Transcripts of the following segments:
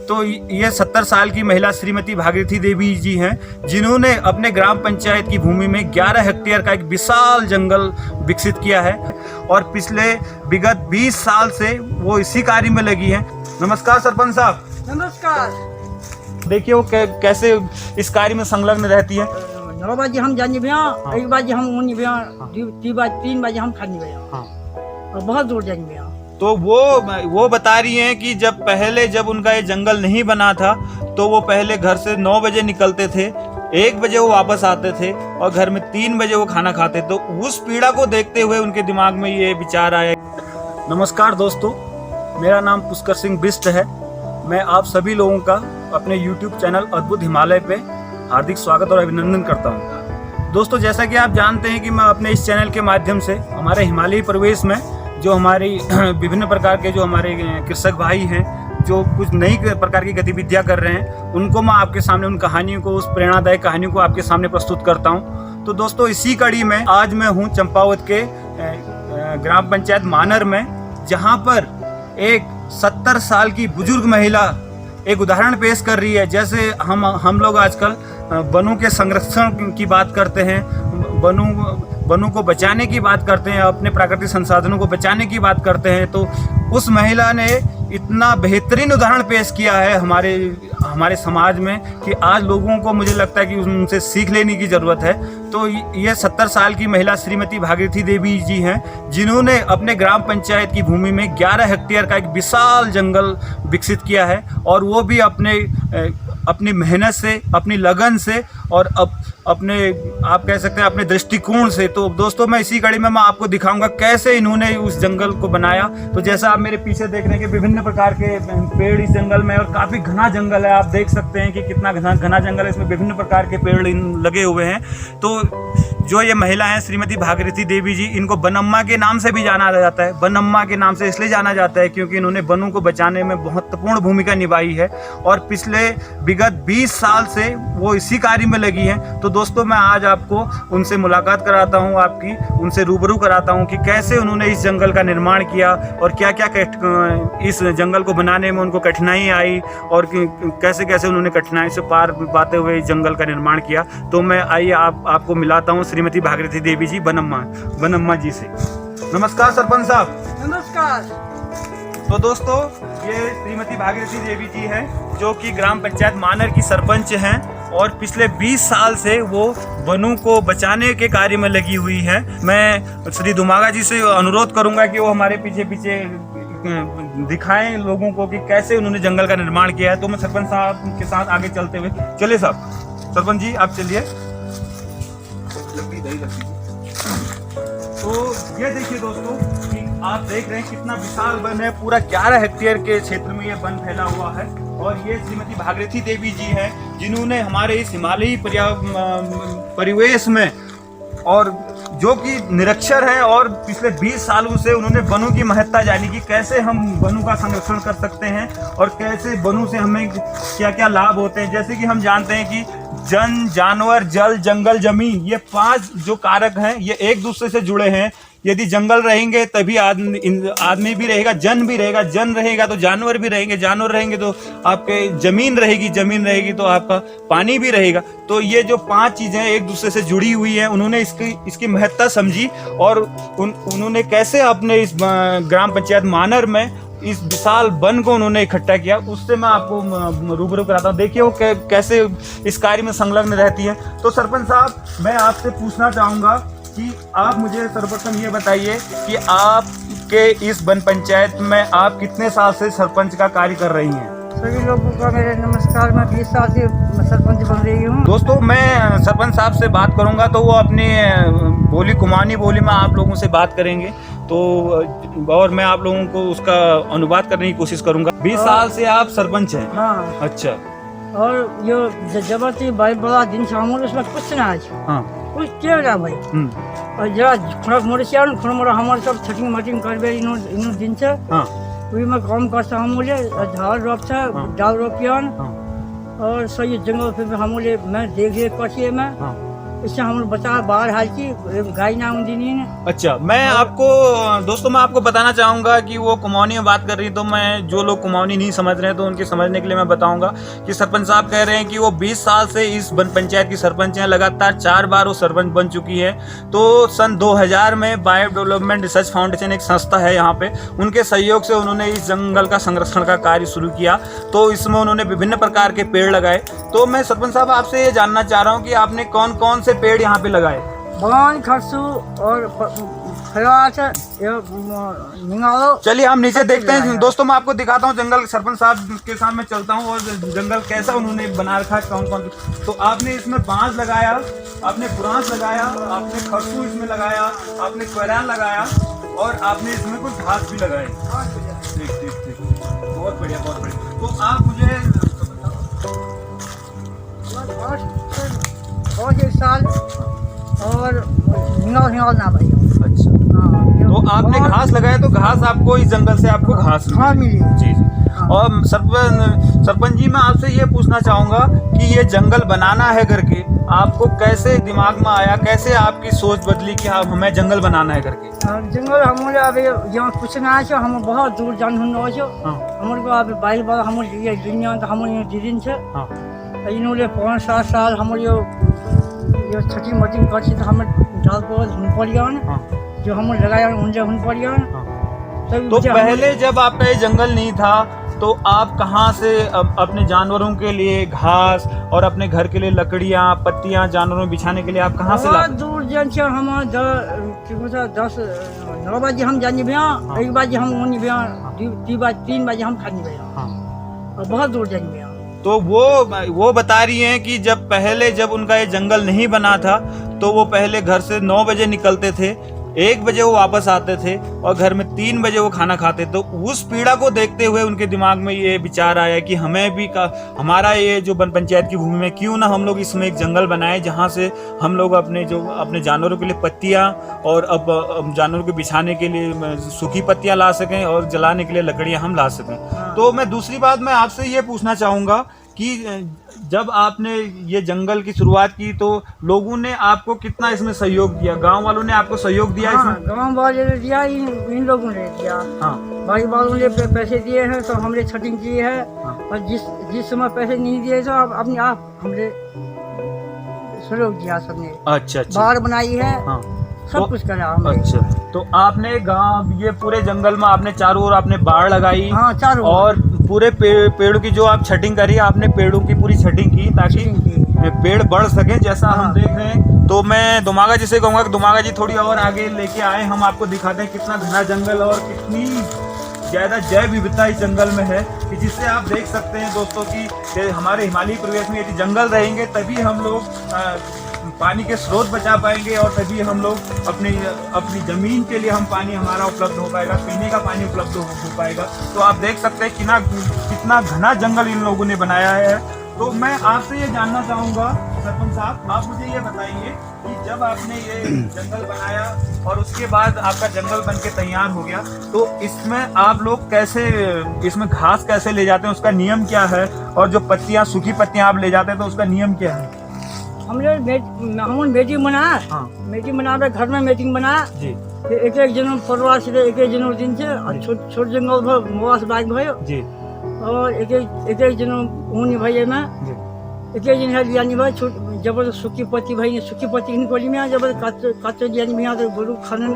तो ये 70 साल की महिला श्रीमती भागीरथी देवी जी हैं, जिन्होंने अपने ग्राम पंचायत की भूमि में 11 हेक्टेयर का एक विशाल जंगल विकसित किया है और पिछले विगत 20 साल से वो इसी कार्य में लगी हैं। नमस्कार सरपंच साहब। नमस्कार। देखिए वो कैसे इस कार्य में संलग्न रहती है। 9 बजे हम जाने भैया, 1 बजे हम ऊनी भैया, 3 बजे हम खाने भैया और बहुत दूर जाने भैया। तो वो बता रही हैं कि जब उनका ये जंगल नहीं बना था तो वो पहले घर से 9 बजे निकलते थे, 1 बजे वो वापस आते थे और घर में 3 बजे वो खाना खाते। तो उस पीड़ा को देखते हुए उनके दिमाग में ये विचार आया। नमस्कार दोस्तों, मेरा नाम पुष्कर सिंह बिष्ट है। मैं आप सभी लोगों का अपने YouTube चैनल अद्भुत हिमालय पे हार्दिक स्वागत और अभिनंदन करता हूँ। दोस्तों, जैसा कि आप जानते हैं कि मैं अपने इस चैनल के माध्यम से हमारे हिमालयी परिवेश में जो हमारी विभिन्न प्रकार के जो हमारे कृषक भाई हैं, जो कुछ नई प्रकार की गतिविधियां कर रहे हैं, उनको मैं आपके सामने उन कहानियों को, उस प्रेरणादायक कहानियों को आपके सामने प्रस्तुत करता हूं। तो दोस्तों, इसी कड़ी में आज मैं हूं चंपावत के ग्राम पंचायत मानर में, जहां पर एक 70 साल की बुजुर्ग महिला एक उदाहरण पेश कर रही है। जैसे हम लोग आजकल वनों के संरक्षण की बात करते हैं, वनों को बचाने की बात करते हैं, अपने प्राकृतिक संसाधनों को बचाने की बात करते हैं, तो उस महिला ने इतना बेहतरीन उदाहरण पेश किया है हमारे समाज में कि आज लोगों को, मुझे लगता है कि उनसे सीख लेने की ज़रूरत है। तो ये 70 साल की महिला श्रीमती भागीरथी देवी जी हैं, जिन्होंने अपने ग्राम पंचायत की भूमि में 11 हेक्टेयर का एक विशाल जंगल विकसित किया है और वो भी अपनी मेहनत से, अपनी लगन से और अपने, आप कह सकते हैं, अपने दृष्टिकोण से। तो दोस्तों, मैं इसी कड़ी में मैं आपको दिखाऊंगा कैसे इन्होंने उस जंगल को बनाया। तो जैसा आप मेरे पीछे देख रहे हैं कि विभिन्न प्रकार के पेड़ इस जंगल में, और काफ़ी घना जंगल है। आप देख सकते हैं कि कितना घना जंगल है, इसमें विभिन्न प्रकार के पेड़ लगे हुए हैं। तो जो ये महिला हैं श्रीमती भागीरथी देवी जी, इनको बनम्मा के नाम से भी जाना जाता है। बनम्मा के नाम से इसलिए जाना जाता है क्योंकि इन्होंने वनों को बचाने में महत्वपूर्ण भूमिका निभाई है और पिछले विगत 20 साल से वो इसी कार्य में लगी हैं। तो दोस्तों, मैं आज आपको उनसे मुलाकात कराता हूँ, उनसे रूबरू कराता हूँ कि कैसे उन्होंने इस जंगल का निर्माण किया और क्या इस जंगल को बनाने में उनको कठिनाई आई और कैसे कैसे उन्होंने कठिनाई से पार पाते हुए इस जंगल का निर्माण किया। तो मैं आइए आपको मिलाता हूँ श्रीमती भागीरथी देवी जी बनम्मा जी से। नमस्कार सरपंच साहब। नमस्कार। तो दोस्तों, ये श्रीमती भागीरथी देवी जी हैं, जो कि ग्राम पंचायत मानर की सरपंच हैं और पिछले 20 साल से वो वनों को बचाने के कार्य में लगी हुई है। मैं श्री दुमागा जी से अनुरोध करूंगा कि वो हमारे पीछे दिखाएं लोगों को कि कैसे उन्होंने जंगल का निर्माण किया है। तो मैं सरपंच साहब के साथ आगे चलते हुए, चलिए साहब, सरपंच जी आप चलिए। तो ये देखिए दोस्तों कि आप देख रहे हैं कितना विशाल वन है। पूरा 11 हेक्टेयर के क्षेत्र में ये वन फैला हुआ है और ये श्रीमती भागीरथी देवी जी हैं, जिन्होंने हमारे इस हिमालयी परिवेश में, और जो कि निरक्षर हैं, और पिछले 20 सालों से उन्होंने वनों की महत्ता जानी कि कैसे हम वनों का संरक्षण कर सकते हैं और कैसे वनों से हमें क्या क्या लाभ होते हैं। जैसे कि हम जानते हैं कि जन, जानवर, जल, जंगल, जमीन, ये 5 जो कारक हैं, ये एक दूसरे से जुड़े हैं। यदि जंगल रहेंगे तभी आदमी भी रहेगा, जन भी रहेगा, जन रहेगा तो जानवर भी रहेंगे, जानवर रहेंगे तो आपके जमीन रहेगी तो आपका पानी भी रहेगा। तो ये जो 5 चीजें एक दूसरे से जुड़ी हुई हैं, उन्होंने इसकी महत्ता समझी और उन्होंने कैसे अपने इस ग्राम पंचायत मानर में इस विशाल वन को उन्होंने इकट्ठा किया, उससे मैं आपको रूबरू कराता हूँ। देखिए वो कैसे इस कार्य में संलग्न रहती है। तो सरपंच साहब, मैं आपसे पूछना चाहूँगा कि आप मुझे सर्वप्रथम ये बताइए कि आपके इस वन पंचायत में आप कितने साल से सरपंच का कार्य कर रही हैं? सभी लोगों का मेरे नमस्कार। मैं 20 साल से सरपंच बन रही हूँ। दोस्तों, मैं सरपंच साहब से बात करूंगा तो वो अपनी बोली, कुमानी बोली में आप लोगों से बात करेंगे, तो और मैं आप लोगों को उसका अनुवाद करने की कोशिश करूंगा। 20 साल से आप सरपंच हैं? हाँ। अच्छा। और ये जबरदस्ती भाई बड़ा दिन से हम उसमें कुछ ना आज। हाँ। कुछ क्या रहा भाई। और जरा खुणक मोड़े से आन, खुणक मोड़ा हमारे सब छटिंग मटिंग करबे इनो दिन से। हाँ। वही में काम करता हम मुझे झाड़ रोपता, डाल रोपियान और सही जंगल पे हम मुझे मैं देख रेख करती है मैं। इससे हम बचा बाहर हाल की गाय ना उन्दी ने। अच्छा, मैं आपको दोस्तों मैं आपको बताना चाहूँगा कि वो कुमाऊनी में बात कर रही, तो मैं जो लोग कुमाऊनी नहीं समझ रहे हैं तो उनके समझने के लिए मैं बताऊंगा कि सरपंच साहब कह रहे हैं कि वो 20 साल से इस पंचायत की सरपंच हैं, लगातार 4 बार वो सरपंच बन चुकी है। तो सन 2000 में बायो डेवलपमेंट रिसर्च फाउंडेशन एक संस्था है यहाँ पे, उनके सहयोग से उन्होंने इस जंगल का संरक्षण का कार्य शुरू किया। तो इसमें उन्होंने विभिन्न प्रकार के पेड़ लगाए। तो मैं सरपंच साहब आपसे ये जानना चाह रहा हूँ कि आपने कौन कौन से पेड़ यहाँ पे लगाए? बगान, खरसू और खयाच, निंगालो। चलिए हम नीचे देखते हैं दोस्तों, मैं आपको दिखाता हूँ जंगल। सरपंच साहब के साथ मैं चलता हूँ और जंगल कैसा उन्होंने बना रखा है, कौन कौन। तो आपने इसमें बांस लगाया, आपने बुरांस लगाया, आपने खरसू इसमें लगाया, आपने कोयरान लगाया और आपने इसमें कुछ घास भी लगाए। ठीक ठीक ठीक, बहुत बढ़िया बहुत बढ़िया। तो आप मुझे बहुत एक साल और निंगाल ना भाई। अच्छा, तो आपने घास लगाया, तो घास आपको इस जंगल से आपको घास मिली। जी जी। और सरपंच जी मैं आपसे ये पूछना चाहूँगा कि ये जंगल बनाना है करके आपको कैसे दिमाग में आया, कैसे आपकी सोच बदली कि आप हमें जंगल बनाना है करके? जंगल हमारे अभी यहाँ कुछ ना है, हम बहुत दूर जान हमारे को अभी 22 बार हमारे ये दुनिया तो हमारे यहाँ दिन से इन्होंने 5-7 साल हमारे ये छठी मटिंग कर हमें डाल पर हुन पड़ गया जो हम लगाया उनसे हुन पड़ गया। तो पहले जब आपका ये जंगल नहीं था तो आप कहाँ से अपने जानवरों के लिए घास और अपने घर के लिए लकड़ियाँ पत्तियाँ जानवरों में बिछाने के लिए आप कहाँ से लाते? दूर जन से हम 10-9 बजे हम जाने भैया, 1 बजे हम उन्हीं भैया, 3 बजे हम खाने भैया और बहुत दूर जाने भैया। तो वो बता रही हैं कि जब उनका ये जंगल नहीं बना था तो वो पहले घर से 9 बजे निकलते थे, 1 बजे वो वापस आते थे और घर में 3 बजे वो खाना खाते। तो उस पीड़ा को देखते हुए उनके दिमाग में ये विचार आया कि हमें भी हमारा ये जो वन पंचायत की भूमि में क्यों ना हम लोग इसमें एक जंगल बनाए जहाँ से हम लोग अपने जानवरों के लिए पत्तियाँ और अब जानवरों के बिछाने के लिए सूखी पत्तियाँ ला सकें और जलाने के लिए लकड़ियाँ हम ला सकें। तो मैं दूसरी बात मैं आपसे ये पूछना चाहूँगा कि जब आपने ये जंगल की शुरुआत की तो लोगों ने आपको कितना इसमें सहयोग दिया? गांव वालों ने आपको सहयोग दिया? इसमें गांव वाले ने दिया, इन लोगों ने दिया। भाई वालों ने पैसे दिए हैं तो हमने छटिंग की है। और जिस समय पैसे नहीं दिए तो अपने आप हमने सहयोग दिया सबने। अच्छा, बाड़ बनाई है, सब कुछ करा हमने। अच्छा, तो आपने गांव ये पूरे जंगल में आपने चारों ओर आपने बाड़ लगाई? चारों और पूरे पेड़ों की जो आप छटिंग करी, आपने पेड़ों की पूरी छटिंग की ताकि पेड़ बढ़ सके जैसा हम देख रहे हैं। तो मैं दुमागा जी से कहूँगा कि दुमागा जी थोड़ी और आगे लेके आए, हम आपको दिखाते हैं कितना घना जंगल और कितनी ज़्यादा जैव विविधता इस जंगल में है कि जिससे आप देख सकते हैं दोस्तों कि हमारे हिमालयी प्रदेश में यदि जंगल रहेंगे तभी हम लोग पानी के स्रोत बचा पाएंगे और तभी हम लोग अपनी ज़मीन के लिए हम पानी हमारा उपलब्ध हो पाएगा, पीने का पानी उपलब्ध हो पाएगा। तो आप देख सकते हैं कितना घना जंगल इन लोगों ने बनाया है। तो मैं आपसे ये जानना चाहूँगा सरपंच साहब, आप मुझे ये बताइए कि जब आपने ये जंगल बनाया और उसके बाद आपका जंगल बन के तैयार हो गया तो इसमें आप लोग कैसे इसमें घास कैसे ले जाते हैं, उसका नियम क्या है? और जो पत्तियाँ सूखी पत्तियाँ आप ले जाते हैं तो उसका नियम क्या है? हमने मीटिंग बनाया, मीटिंग बना घर में मीटिंग बनाया जी। एक जन परिवार से एक दिन से छोट जंगल मोबाइल से बाइक भयो जी। और एक जन ऊनी भाई में एक जन है लियानी भाई जब सूखी पत्ती भाई सूखी पत्ती निकोली में जब कच्चे लियानी में तो बोलू खाने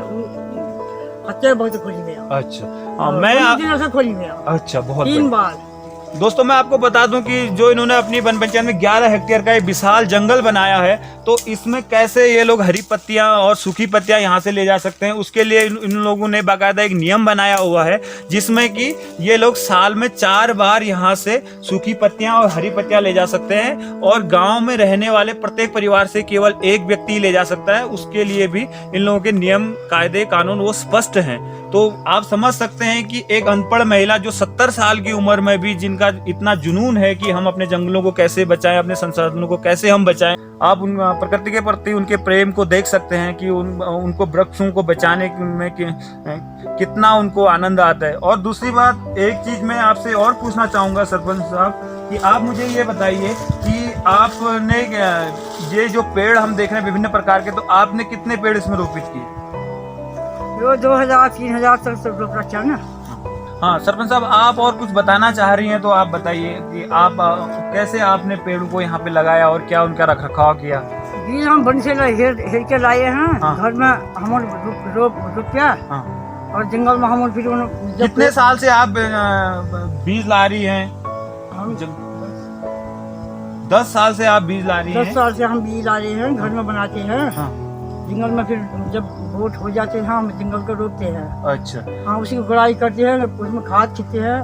कच्चे बहुत खोली में। अच्छा, मैं खोली में। अच्छा, बहुत 3 बार। दोस्तों मैं आपको बता दूं कि जो इन्होंने अपनी वन पंचायत में 11 हेक्टेयर का एक विशाल जंगल बनाया है तो इसमें कैसे ये लोग हरी पत्तियां और सूखी पत्तियां यहाँ से ले जा सकते हैं, उसके लिए इन लोगों ने बाकायदा एक नियम बनाया हुआ है जिसमें कि ये लोग साल में 4 बार यहाँ से सूखी पत्तियां और हरी पत्तियां ले जा सकते हैं और गाँव में रहने वाले प्रत्येक परिवार से केवल 1 व्यक्ति ले जा सकता है। उसके लिए भी इन लोगों के नियम कायदे कानून वो स्पष्ट हैं। तो आप समझ सकते हैं कि एक अनपढ़ महिला जो 70 साल की उम्र में भी जिनका इतना जुनून है कि हम अपने जंगलों को कैसे बचाएं, अपने संसाधनों को कैसे हम बचाएं, आप उन प्रकृति के प्रति उनके प्रेम को देख सकते हैं कि उनको वृक्षों को बचाने में कितना उनको आनंद आता है। और दूसरी बात एक चीज मैं आपसे और पूछना चाहूंगा सरपंच साहब कि आप मुझे ये बताइए कि आपने ये जो पेड़ हम देख रहे हैं विभिन्न प्रकार के, तो आपने कितने पेड़ इसमें रोपित किए? जो 2000-3000 तक सब लोग रखा है ना। हाँ सरपंच साहब, आप और कुछ बताना चाह रही हैं तो आप बताइए कि आप कैसे आपने पेड़ों को यहाँ पे लगाया और क्या उनका रख रखाव किया? बीज हम बन से हेर के लाए हैं। हाँ। घर में हम रोपिया हाँ। और जंगल में हम फिर कितने साल से आप बीज ला रही हैं? हम 10 साल से आप बीज ला रही 10 हैं? साल से हम बीज ला रहे हैं, घर में बनाते हैं। हाँ। जंगल में फिर जब वोट हो जाते हैं हम जंगल को रोकते हैं। अच्छा। हाँ, उसकी गुड़ाई करते हैं, उसमें खाद खींचते हैं,